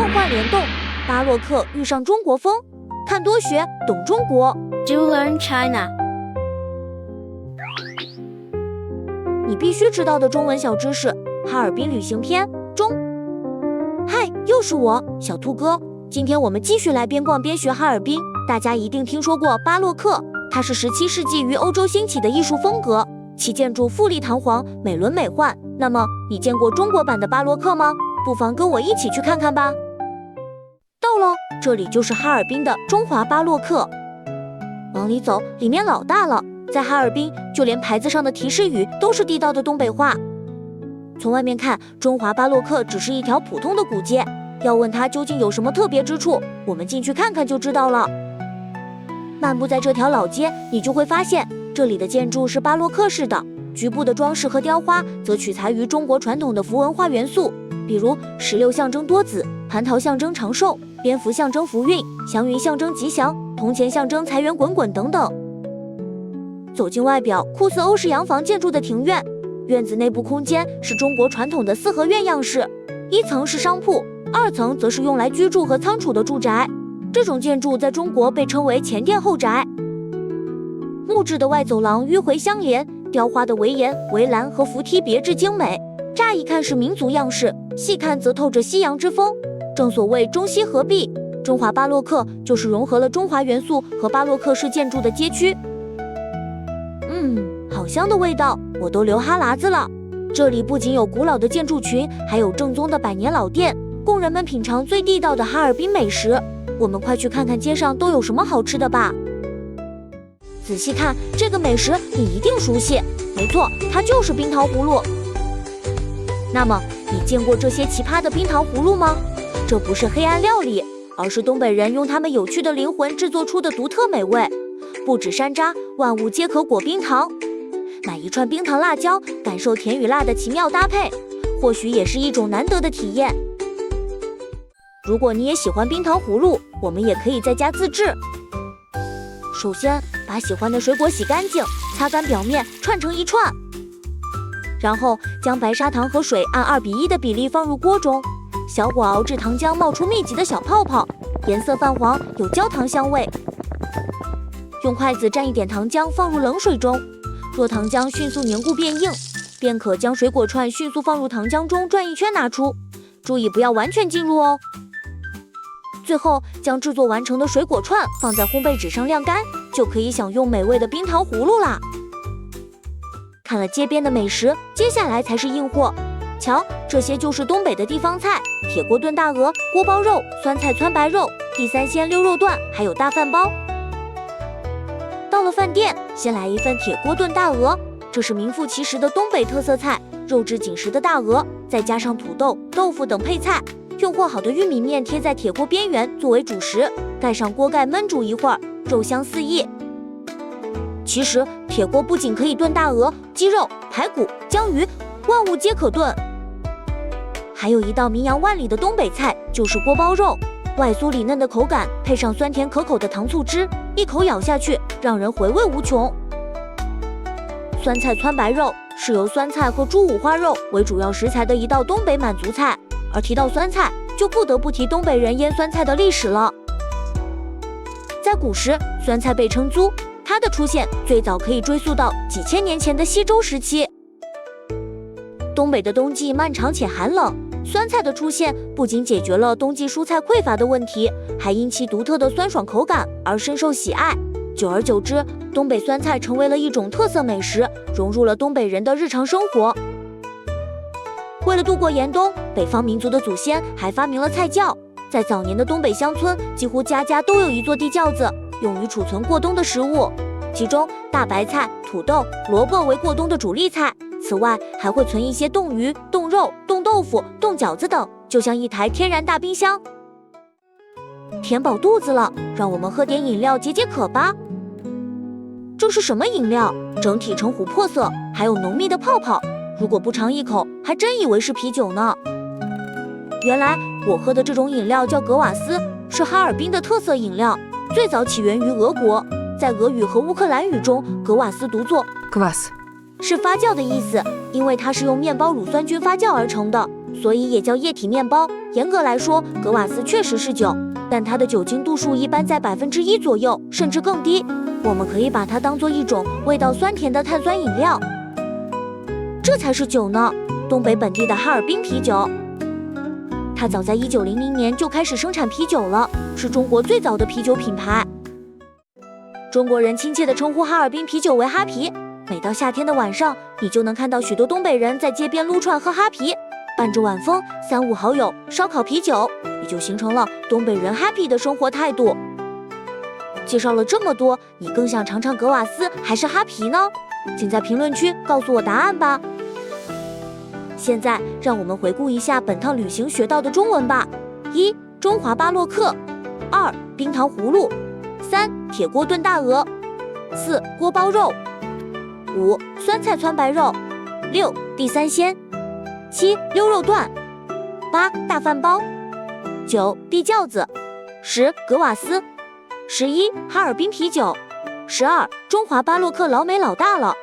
梦幻联动，巴洛克遇上中国风，看多学，懂中国。Do learn China。你必须知道的中文小知识：哈尔滨旅行篇中。嗨，又是我，小兔哥。今天我们继续来边逛边学哈尔滨。大家一定听说过巴洛克，它是17世纪于欧洲兴起的艺术风格，其建筑富丽堂皇，美轮美奂。那么，你见过中国版的巴洛克吗？不妨跟我一起去看看吧。到了，这里就是哈尔滨的中华巴洛克。往里走，里面老大了。在哈尔滨，就连牌子上的提示语都是地道的东北话。从外面看，中华巴洛克只是一条普通的古街。要问它究竟有什么特别之处，我们进去看看就知道了。漫步在这条老街，你就会发现，这里的建筑是巴洛克式的，局部的装饰和雕花则取材于中国传统的符文化元素，比如石榴象征多子，蟠桃象征长寿，蝙蝠象征福运，祥云象征吉祥，铜钱象征财源滚滚等等。走进外表酷似欧式洋房建筑的庭院，院子内部空间是中国传统的四合院样式，一层是商铺，2层则是用来居住和仓储的住宅。这种建筑在中国被称为前殿后宅。木质的外走廊迂回相连，雕花的围檐、围栏和扶梯别致精美，乍一看是民族样式，细看则透着西洋之风。正所谓中西合璧，中华巴洛克就是融合了中华元素和巴洛克式建筑的街区。好香的味道，我都流哈喇子了。这里不仅有古老的建筑群，还有正宗的100年老店，供人们品尝最地道的哈尔滨美食。我们快去看看街上都有什么好吃的吧。仔细看这个美食，你一定熟悉，没错，它就是冰糖葫芦。那么，你见过这些奇葩的冰糖葫芦吗？这不是黑暗料理，而是东北人用他们有趣的灵魂制作出的独特美味。不止山楂，万物皆可裹冰糖。买一串冰糖辣椒，感受甜与辣的奇妙搭配，或许也是一种难得的体验。如果你也喜欢冰糖葫芦，我们也可以在家自制。首先，把喜欢的水果洗干净，擦干表面，串成一串。然后将白砂糖和水按2:1的比例放入锅中，小火熬至糖浆冒出密集的小泡泡，颜色泛黄，有焦糖香味。用筷子蘸一点糖浆放入冷水中，若糖浆迅速凝固变硬，便可将水果串迅速放入糖浆中转一圈拿出，注意不要完全进入哦。最后将制作完成的水果串放在烘焙纸上晾干，就可以享用美味的冰糖葫芦啦。看了街边的美食，接下来才是硬货。瞧，这些就是东北的地方菜：铁锅炖大鹅、锅包肉、酸菜汆白肉、地三鲜溜肉段，还有大饭包。到了饭店，先来一份铁锅炖大鹅，这是名副其实的东北特色菜，肉质紧实的大鹅，再加上土豆、豆腐等配菜，用和好的玉米面贴在铁锅边缘作为主食，盖上锅盖焖煮一会儿，肉香四溢。其实铁锅不仅可以炖大鹅、鸡肉、排骨、江鱼，万物皆可炖。还有一道名扬万里的东北菜，就是锅包肉，外酥里嫩的口感，配上酸甜可口的糖醋汁，一口咬下去，让人回味无穷。酸菜汆白肉是由酸菜和猪五花肉为主要食材的一道东北满族菜，而提到酸菜，就不得不提东北人腌酸菜的历史了。在古时，酸菜被称租，它的出现最早可以追溯到几千年前的西周时期。东北的冬季漫长且寒冷，酸菜的出现不仅解决了冬季蔬菜匮乏的问题，还因其独特的酸爽口感而深受喜爱。久而久之，东北酸菜成为了一种特色美食，融入了东北人的日常生活。为了度过严冬，北方民族的祖先还发明了菜窖。在早年的东北乡村，几乎家家都有一座地窖子，用于储存过冬的食物。其中，大白菜、土豆、萝卜为过冬的主力菜。此外，还会存一些冻鱼、冻肉、冻豆腐、冻饺子等，就像一台天然大冰箱。填饱肚子了，让我们喝点饮料解解渴吧。这是什么饮料？整体呈琥珀色，还有浓密的泡泡。如果不尝一口，还真以为是啤酒呢。原来我喝的这种饮料叫格瓦斯，是哈尔滨的特色饮料，最早起源于俄国。在俄语和乌克兰语中，格瓦斯读作 Kvass， 是发酵的意思，因为它是用面包乳酸菌发酵而成的。所以也叫液体面包。严格来说，格瓦斯确实是酒，但它的酒精度数一般在1%左右，甚至更低。我们可以把它当做一种味道酸甜的碳酸饮料。这才是酒呢，东北本地的哈尔滨啤酒。它早在1900年就开始生产啤酒了，是中国最早的啤酒品牌。中国人亲切地称呼哈尔滨啤酒为哈啤。每到夏天的晚上，你就能看到许多东北人在街边撸串喝哈啤，伴着晚风，3、5好友烧烤啤酒，也就形成了东北人 happy 的生活态度。介绍了这么多，你更想尝尝格瓦斯还是哈啤呢？请在评论区告诉我答案吧。现在让我们回顾一下本趟旅行学到的中文吧。1、中华巴洛克。2、冰糖葫芦。3、铁锅炖大鹅。4、锅包肉。5、酸菜汆白肉。6、地三鲜。7、溜肉段。8、大饭包。9、地饺子。10、格瓦斯。11、哈尔滨啤酒。12、中华巴洛克老美老大了。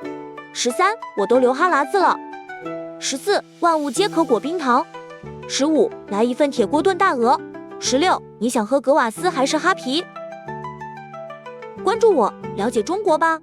13、我都流哈喇子了。14、万物皆可裹冰糖。15、来一份铁锅炖大鹅。16、你想喝格瓦斯还是哈啤？关注我，了解中国吧。